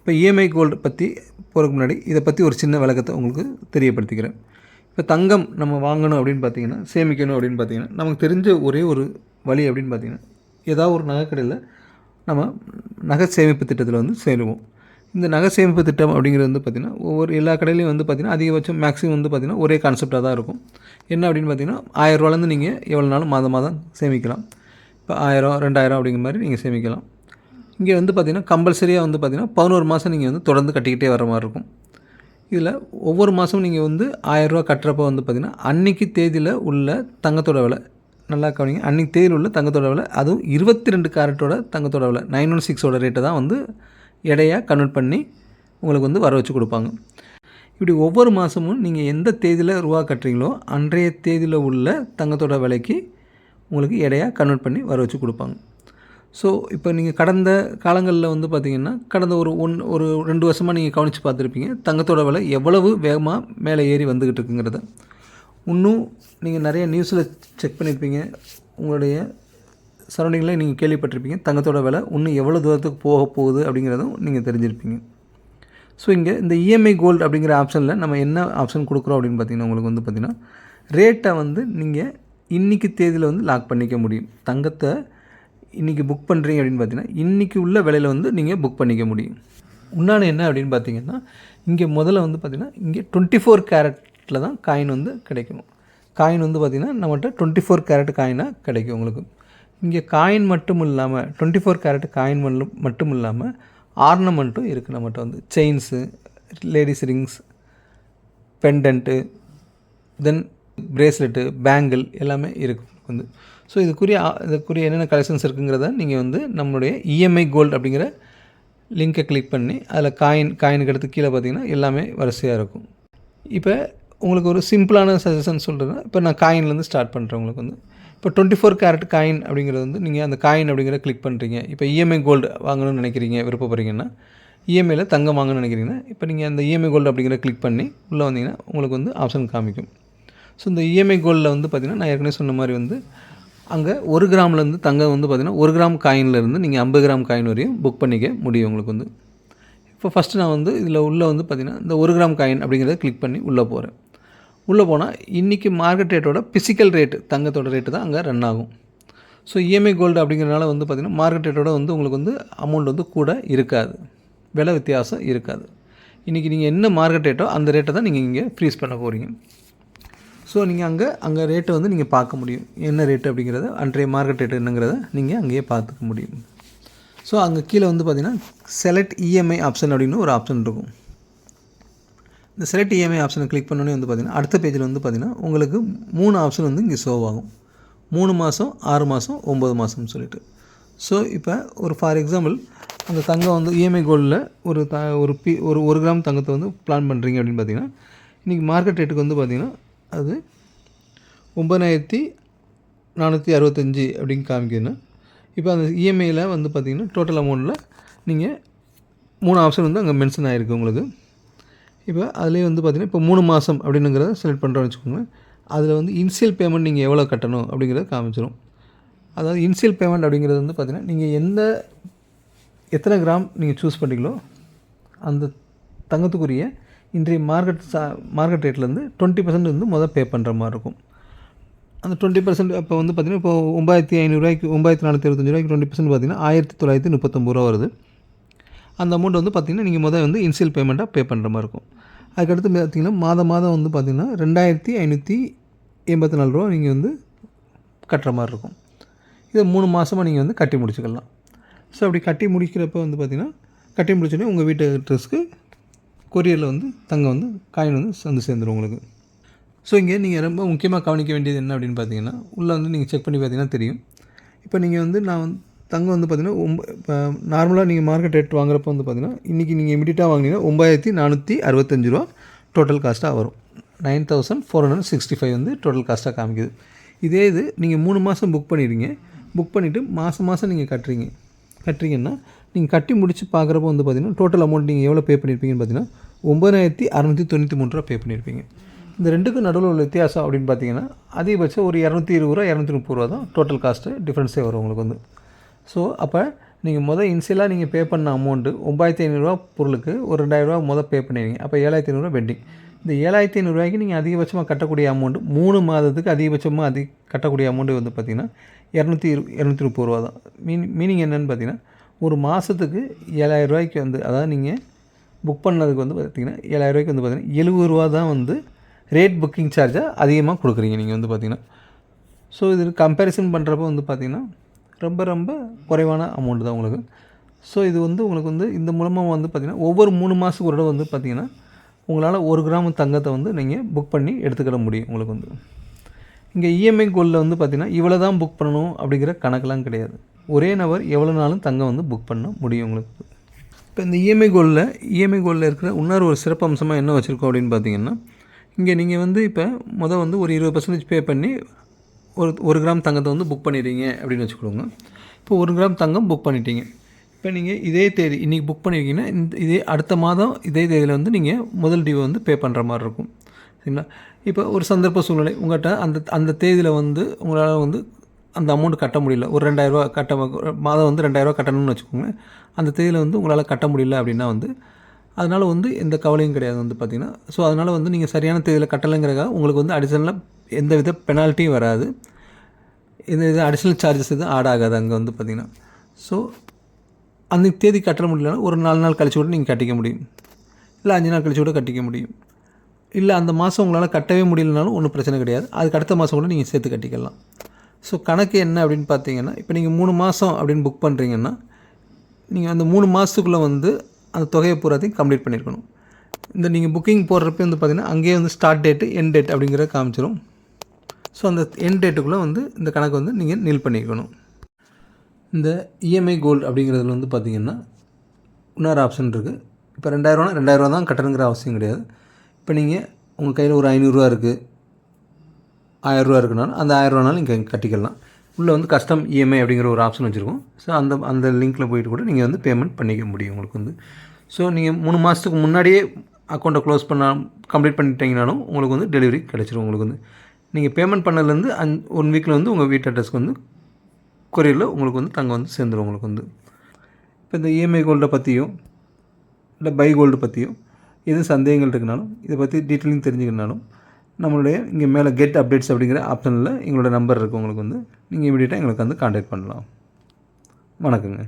இப்போ EMI gold பற்றி போகிறதுக்கு முன்னாடி இதை பற்றி ஒரு சின்ன விளக்கத்தை உங்களுக்கு தெரியப்படுத்திக்கிறேன். இப்போ தங்கம் நம்ம வாங்கணும் அப்படின்னு பார்த்தீங்கன்னா, சேமிக்கணும் அப்படின்னு பார்த்தீங்கன்னா, நமக்கு தெரிஞ்ச ஒரே ஒரு வழி அப்படின்னு பார்த்தீங்கன்னா, ஏதாவது ஒரு நகைக்கடையில் நம்ம நகை சேமிப்பு திட்டத்தில் வந்து சேருவோம். இந்த நகை சேமிப்பு திட்டம் அப்படிங்கிறது வந்து பார்த்திங்கன்னா, ஒவ்வொரு எல்லா கடையிலையும் வந்து பார்த்திங்கன்னா, அதிகபட்சம் மேக்ஸிமம் வந்து பார்த்திங்கன்னா ஒரே கான்செப்டாக தான் இருக்கும். என்ன அப்படின்னு பார்த்தீங்கன்னா, 1000 ரூபாலேருந்து நீங்கள் எவ்வளோ நாளும் மாதம் சேமிக்கலாம். இப்போ 1000, 2000 அப்படிங்கிற மாதிரி நீங்கள் சேமிக்கலாம். இங்கே வந்து பார்த்திங்கன்னா கம்பல்சரியாக வந்து பார்த்திங்கன்னா 11 மாதம் நீங்கள் வந்து தொடர்ந்து கட்டிக்கிட்டே வர மாதிரி இருக்கும். இதில் ஒவ்வொரு மாதமும் நீங்கள் வந்து 1000 ரூபா கட்டுறப்போ வந்து பார்த்திங்கன்னா, அன்றைக்கி தேதியில் உள்ள தங்கத்தோட விலை நல்லா கவனிங்க. அன்றைக்கி தேதியில் உள்ள தங்கத்தோட விலை, அதுவும் 22 கேரட்டோட தங்கத்தோட விலை 916ஓட ரேட்டை தான் வந்து எடையாக கன்வெர்ட் பண்ணி உங்களுக்கு வந்து வர வச்சு கொடுப்பாங்க. இப்படி ஒவ்வொரு மாதமும் நீங்கள் எந்த தேதியில் ரூபா கட்டுறீங்களோ அன்றைய தேதியில் உள்ள தங்கத்தோட விலைக்கு உங்களுக்கு எடையாக கன்வெர்ட் பண்ணி வர வச்சு கொடுப்பாங்க. ஸோ இப்போ நீங்கள் கடந்த காலங்களில் வந்து பார்த்திங்கன்னா, கடந்த ஒரு 2 வருஷமாக நீங்கள் கவனித்து பார்த்துருப்பீங்க, தங்கத்தோட விலை எவ்வளவு வேகமாக மேலே ஏறி வந்துக்கிட்டு இருக்குங்கிறத. இன்னும் நீங்கள் நிறைய நியூஸில் செக் பண்ணியிருப்பீங்க, உங்களுடைய சரௌண்டிங்கில் நீங்கள் கேள்விப்பட்டிருப்பீங்க, தங்கத்தோட விலை இன்னும் எவ்வளோ தூரத்துக்கு போக போகுது அப்படிங்கிறதும் நீங்கள் தெரிஞ்சிருப்பீங்க. ஸோ இங்கே இந்த இஎம்ஐ கோல்டு அப்படிங்கிற ஆப்ஷனில் நம்ம என்ன ஆப்ஷன் கொடுக்குறோம் அப்படின்னு பார்த்திங்கன்னா, உங்களுக்கு வந்து பார்த்திங்கன்னா ரேட்டை வந்து நீங்கள் இன்றைக்கி தேதியில் வந்து லாக் பண்ணிக்க முடியும். தங்கத்தை இன்றைக்கி புக் பண்ணுறீங்க அப்படின்னு பார்த்தீங்கன்னா, இன்றைக்கி உள்ள விலையில் வந்து நீங்கள் புக் பண்ணிக்க முடியும். இன்னொன்று என்ன அப்படின்னு பார்த்தீங்கன்னா, இங்கே முதல்ல வந்து பார்த்திங்கன்னா, இங்கே 24 கேரட்டில் தான் காயின் வந்து கிடைக்கும். காயின் வந்து பார்த்திங்கன்னா நம்மகிட்ட 24 கேரட் காயினாக கிடைக்கும் உங்களுக்கு. இங்கே காயின் மட்டும் இல்லாமல் 24 கேரட் காயின் மட்டும் இல்லாமல் ஆர்னமெண்ட்டும் இருக்குது நம்மகிட்ட வந்து. செயின்ஸு, லேடிஸ் ரிங்ஸ், பெண்டன்ட்டு, தென் பிரேஸ்லெட்டு, பேங்கிள் எல்லாமே இருக்குது வந்து. ஸோ இதுக்குரிய என்னென்ன கலெக்ஷன்ஸ் இருக்குங்கிறத நீங்கள் வந்து நம்மளுடைய இஎம்ஐ கோல்டு அப்படிங்கிற லிங்கை கிளிக் பண்ணி அதில் காயினுக்கு எடுத்து கீழே பார்த்தீங்கன்னா எல்லாமே வரிசையாக இருக்கும். இப்போ உங்களுக்கு ஒரு சிம்பிளான சஜஷன் சொல்கிறேன்னா, இப்போ நான் காயின்லேருந்து ஸ்டார்ட் பண்ணுறேன். உங்களுக்கு வந்து இப்போ 24 கேரட் காயின் அப்படிங்கிறது வந்து நீங்கள் அந்த காயின் அப்படிங்கிறத கிளிக் பண்ணுறீங்க. இப்போ இஎம்ஐ கோல்டு வாங்கணும்னு நினைக்கிறீங்க, விருப்பப்படுறீங்கன்னா, இஎம்ஐயில் தங்கம் வாங்கணும்னு நினைக்கிறீங்கன்னா, இப்போ நீங்கள் அந்த இஎம்ஐ கோல்டு அப்படிங்கிறத கிளிக் பண்ணி உள்ளே வந்தீங்கன்னா உங்களுக்கு வந்து ஆப்ஷன் காமிக்கும். ஸோ இந்த இஎம்ஐ கோல்டில் வந்து பார்த்திங்கன்னா, நான் ஏற்கனவே சொன்ன மாதிரி வந்து அங்கே 1 கிராம்லேருந்து தங்கம் வந்து பார்த்திங்கன்னா 1 கிராம் காயின்லேருந்து நீங்கள் 50 கிராம் காயின் வரையும் புக் பண்ணிக்க முடியும் உங்களுக்கு வந்து. இப்போ ஃபஸ்ட்டு நான் வந்து இதில் உள்ளே வந்து பார்த்திங்கன்னா இந்த 1 கிராம் காயின் அப்படிங்கிறத கிளிக் பண்ணி உள்ளே போகிறேன். உள்ளே போனால் இன்றைக்கி மார்க்கெட் ரேட்டோட ஃபிசிக்கல் ரேட்டு, தங்கத்தோட ரேட்டு தான் அங்கே ரன் ஆகும். ஸோ இஎம்ஐ கோல்டு அப்படிங்கிறனால வந்து பார்த்திங்கன்னா மார்க்கெட் ரேட்டோட வந்து உங்களுக்கு வந்து அமௌண்ட் வந்து கூட இருக்காது, விலை வித்தியாசம் இருக்காது. இன்றைக்கி நீங்கள் என்ன மார்க்கெட் ரேட்டோ அந்த ரேட்டை தான் நீங்கள் இங்கே ஃப்ரீஸ் பண்ண போகிறீங்க. ஸோ நீங்கள் அங்கே ரேட்டை வந்து நீங்கள் பார்க்க முடியும், என்ன ரேட்டு அப்படிங்கிறத, அன்றைய மார்க்கெட் ரேட்டு என்னங்கிறத நீங்கள் அங்கேயே பார்த்துக்க முடியும். ஸோ அங்கே கீழே வந்து பார்த்திங்கன்னா செலக்ட் இஎம்ஐ ஆப்ஷன் அப்படின்னு ஒரு ஆப்ஷன் இருக்கும். இந்த செலக்ட் இஎம்ஐ ஆப்ஷனை கிளிக் பண்ணோன்னே வந்து பார்த்திங்கன்னா அடுத்த பேஜில் வந்து பார்த்திங்கன்னா உங்களுக்கு 3 ஆப்ஷன் வந்து இங்கே ஷோ ஆகும். 3 மாதம், 6 மாதம், 9 மாதம்னு சொல்லிட்டு. ஸோ இப்போ ஒரு ஃபார் எக்ஸாம்பிள் அந்த தங்கம் வந்து இஎம்ஐ கோல்டில் ஒரு 1 கிராம் தங்கத்தை வந்து பிளான் பண்ணுறீங்க அப்படின்னு பார்த்திங்கன்னா, இன்றைக்கி மார்க்கெட் ரேட்டுக்கு வந்து பார்த்திங்கன்னா அது 9465 அப்படின்னு காமிக்குதுன்னா, இப்போ அந்த இஎம்ஐயில் வந்து பார்த்திங்கன்னா டோட்டல் அமௌண்ட்டில் நீங்கள் 3 ஆப்ஷன் வந்து அங்கே மென்ஷன் ஆகிருக்கு உங்களுக்கு. இப்போ அதிலே வந்து பார்த்திங்கன்னா இப்போ 3 மாதம் அப்படின்னுங்கிறத செலக்ட் பண்ணுறோன்னு வச்சுக்கோங்க. அதில் வந்து இனிஷியல் பேமெண்ட் நீங்கள் எவ்வளோ கட்டணும் அப்படிங்கிறத காமிச்சிடும். அதாவது இனிஷியல் பேமெண்ட் அப்படிங்கிறது வந்து பார்த்திங்கன்னா நீங்கள் எத்தனை கிராம் நீங்கள் சூஸ் பண்ணிங்களோ அந்த தங்கத்துக்குரிய இன்றைய மார்க்கெட் ரேட்லேருந்து 20% வந்து பே பண்ணுற மாதிரி இருக்கும். அந்த 20% இப்போ வந்து பார்த்திங்கன்னா இப்போ 9500 9425 20% பார்த்திங்கன்னா 1939 வருது. அந்த அமௌண்ட் வந்து பார்த்திங்கன்னா நீங்கள் வந்து இனிஷியல் பேமெண்ட்டாக பே பண்ணுற மாதிரி இருக்கும். அதுக்கடுத்து பார்த்திங்கன்னா மாதம் வந்து பார்த்திங்கன்னா 2584 நீங்கள் வந்து கட்டுற மாதிரி இருக்கும். இதை 3 மாதமாக நீங்கள் வந்து கட்டி முடிச்சுக்கலாம். ஸோ அப்படி கட்டி முடிக்கிறப்ப வந்து பார்த்திங்கன்னா கட்டி முடிச்சோடனே உங்கள் வீட்டு அட்ரஸ்க்கு கொரியரில் வந்து தங்கம் வந்து காயின் வந்து சேர்ந்துடும் உங்களுக்கு. ஸோ இங்கே நீங்கள் ரொம்ப முக்கியமாக கவனிக்க வேண்டியது என்ன அப்படின்னு பார்த்தீங்கன்னா, உள்ளே வந்து நீங்கள் செக் பண்ணி பார்த்தீங்கன்னா தெரியும். இப்போ நீங்கள் வந்து தங்கம் வந்து பார்த்திங்கன்னா இப்போ நார்மலாக நீங்கள் மார்க்கெட் ரேட் வாங்குறப்போ வந்து பார்த்திங்கன்னா இன்றைக்கி நீங்கள் இமிடியட்டாக வாங்கினீங்கன்னா 9465 ரூபா டோட்டல் காஸ்ட்டாக வரும். 9465 வந்து டோட்டல் காஸ்ட்டாக காமிக்குது. இதே இது நீங்கள் 3 மாதம் புக் பண்ணிடுறீங்க. புக் பண்ணிவிட்டு மாதம் நீங்கள் கட்டுறீங்கன்னா நீங்கள் கட்டி முடித்து பார்க்குறப்போ வந்து பார்த்திங்கன்னா டோட்டல் அமௌண்ட் நீங்கள் எவ்வளோ பே பண்ணியிருப்பீங்கன்னு பார்த்தீங்கன்னா 9693 ரூபா பே பண்ணியிருப்பீங்க. இந்த ரெண்டுக்கும் நடுவில் உள்ள வித்தியாசம் அப்படின்னு பார்த்தீங்கன்னா அதிகபட்சம் ஒரு 220 ரூபா 230 ரூபா தான் டோட்டல் காஸ்ட்டு டிஃப்ரென்ஸே வரும் உங்களுக்கு வந்து. ஸோ அப்போ நீங்கள் இனிஷியலாக நீங்கள் பே பண்ண அமௌண்ட்டு 9,500 பொருளுக்கு ஒரு 2,000 பே பண்ணிடுவீங்க. அப்போ 7,500 பெண்டிங். இந்த 7,500 நீங்கள் அதிகபட்சமாக கட்டக்கூடிய அமௌண்ட்டு 3 மாதத்துக்கு அதிகபட்சமாக கட்டக்கூடிய அமௌண்ட்டு வந்து பார்த்திங்கன்னா 230 தான். மீனிங் என்னென்னு பார்த்தீங்கன்னா ஒரு மாதத்துக்கு 7,000 வந்து, அதாவது நீங்கள் புக் பண்ணதுக்கு வந்து பார்த்திங்கன்னா 7,000 வந்து பார்த்திங்கன்னா 70 தான் வந்து ரேட் புக்கிங் சார்ஜாக அதிகமாக கொடுக்குறீங்க நீங்கள் வந்து பார்த்திங்கன்னா. ஸோ இது கம்பேரிசன் பண்ணுறப்போ வந்து பார்த்திங்கன்னா ரொம்ப ரொம்ப குறைவான அமௌண்ட்டு தான் உங்களுக்கு. ஸோ இது வந்து உங்களுக்கு வந்து இந்த மூலமாக வந்து பார்த்திங்கன்னா ஒவ்வொரு 3 மாதத்துக்கு ஒரு தடவை வந்து பார்த்திங்கன்னா உங்களால் 1 கிராம் தங்கத்தை வந்து நீங்கள் புக் பண்ணி எடுத்துக்கிட முடியும் உங்களுக்கு வந்து. இங்கே இஎம்ஐ கோல்டில் வந்து பார்த்திங்கன்னா இவ்வளோ தான் புக் பண்ணணும் அப்படிங்கிற கணக்கெலாம் கிடையாது. ஒரே நபர் எவ்வளோ நாளும் தங்கம் வந்து புக் பண்ண முடியும் உங்களுக்கு. இப்போ இந்த இஎம்ஐ கோல்டில் இருக்கிற இன்னொரு ஒரு சிறப்பு அம்சமாக என்ன வச்சுருக்கோம் அப்படின்னு பார்த்தீங்கன்னா, இங்கே நீங்கள் வந்து இப்போ வந்து ஒரு 20% பே பண்ணி ஒரு கிராம் தங்கத்தை வந்து புக் பண்ணிடுறீங்க அப்படின்னு வச்சுக்கோங்க. இப்போ 1 கிராம் தங்கம் புக் பண்ணிட்டீங்க. இப்போ நீங்கள் இதே தேதி இன்றைக்கி புக் பண்ணியிருக்கீங்கன்னா இதே அடுத்த மாதம் இதே தேதியில் வந்து நீங்கள் முதல் டியூ வந்து பே பண்ணுற மாதிரி இருக்கும். சரிங்களா? இப்போ ஒரு சந்தர்ப்ப சூழ்நிலை உங்கள்கிட்ட அந்த தேதியில் வந்து உங்களால் வந்து அந்த அமௌண்ட் கட்ட முடியல, ஒரு 2,000 மாதம் வந்து 2,000 கட்டணும்னு வச்சுக்கோங்க. அந்த தேதியில் வந்து உங்களால் கட்ட முடியல அப்படின்னா வந்து அதனால் வந்து எந்த கவலையும் கிடையாது வந்து பார்த்திங்கன்னா. ஸோ அதனால் வந்து நீங்கள் சரியான தேதியில் கட்டலைங்கிறக்காக உங்களுக்கு வந்து அடிஷனலாக எந்த வித பெனால்ட்டியும் வராது. இது அடிஷ்னல் சார்ஜஸ் எதுவும் ஆட் ஆகாது அங்கே வந்து பார்த்திங்கன்னா. ஸோ அந்த தேதி கட்ட முடியலன்னா ஒரு 4 நாள் கழிச்சு கூட நீங்கள் கட்டிக்க முடியும், இல்லை 5 நாள் கழிச்சு கூட கட்டிக்க முடியும். இல்லை அந்த மாதம் உங்களால் கட்டவே முடியலனாலும் ஒன்றும் பிரச்சனை கிடையாது. அதுக்கு அடுத்த மாதம் கூட நீங்கள் சேர்த்து கட்டிக்கலாம். ஸோ கணக்கு என்ன அப்படின்னு பார்த்தீங்கன்னா, இப்போ நீங்கள் 3 மாதம் அப்படின்னு புக் பண்ணுறீங்கன்னா நீங்கள் அந்த 3 மாதத்துக்குள்ளே வந்து அந்த தொகையை பூராத்தையும் கம்ப்ளீட் பண்ணியிருக்கணும். இந்த நீங்கள் புக்கிங் போடுறப்ப வந்து பார்த்திங்கன்னா அங்கேயே வந்து ஸ்டார்ட் டேட்டு எண்ட் டேட் அப்படிங்கிறத காமிச்சிடும். ஸோ அந்த எண்ட் டேட்டுக்குள்ளே வந்து இந்த கணக்கு வந்து நீங்கள் நில் பண்ணிக்கணும். இந்த இஎம்ஐ கோல்டு அப்படிங்கிறதுல வந்து பார்த்திங்கன்னா இன்னொரு ஆப்ஷன் இருக்குது. இப்போ 2,000 தான் கட்டணுங்கிற அவசியம் கிடையாது. இப்போ நீங்கள் உங்கள் கையில் ஒரு 500 இருக்குது, 1000 இருக்குனாலும் அந்த 1000 நீங்கள் கட்டிக்கலாம். உள்ளே வந்து கஸ்டம் இஎம்ஐ அப்படிங்கிற ஒரு ஆப்ஷன் வச்சுருக்கோம். ஸோ அந்த லிங்க்கில் போய்ட்டு கூட நீங்கள் வந்து பேமெண்ட் பண்ணிக்க முடியும் உங்களுக்கு வந்து. ஸோ நீங்கள் 3 மாதத்துக்கு முன்னாடியே அக்கௌண்ட்டை க்ளோஸ் கம்ப்ளீட் பண்ணிட்டீங்கனாலும் உங்களுக்கு வந்து டெலிவரி கிடச்சிரும். உங்களுக்கு வந்து நீங்கள் பேமெண்ட் பண்ணதுலேருந்து 1 வீக்கில் வந்து உங்கள் வீட்டு அட்ரஸ்க்கு வந்து கொரியரில் உங்களுக்கு வந்து தங்கம் வந்து சேர்ந்துடும் உங்களுக்கு வந்து. இப்போ இந்த இஎம்ஐ கோல்டை பற்றியும் இல்லை பை கோல்டு பற்றியும் எதுவும் சந்தேகங்கள் இருக்குனாலும் இதை பற்றி டீட்டெயிலிங் தெரிஞ்சுக்கணுனாலும் நம்மளுடைய இங்கே மேலே கெட் அப்டேட்ஸ் அப்படிங்கிற ஆப்ஷனில் எங்களோட நம்பர் இருக்குது உங்களுக்கு வந்து. நீங்கள் இமீடியட்டாக எங்களுக்கு வந்து கான்டாக்ட் பண்ணலாம். வணக்கங்க.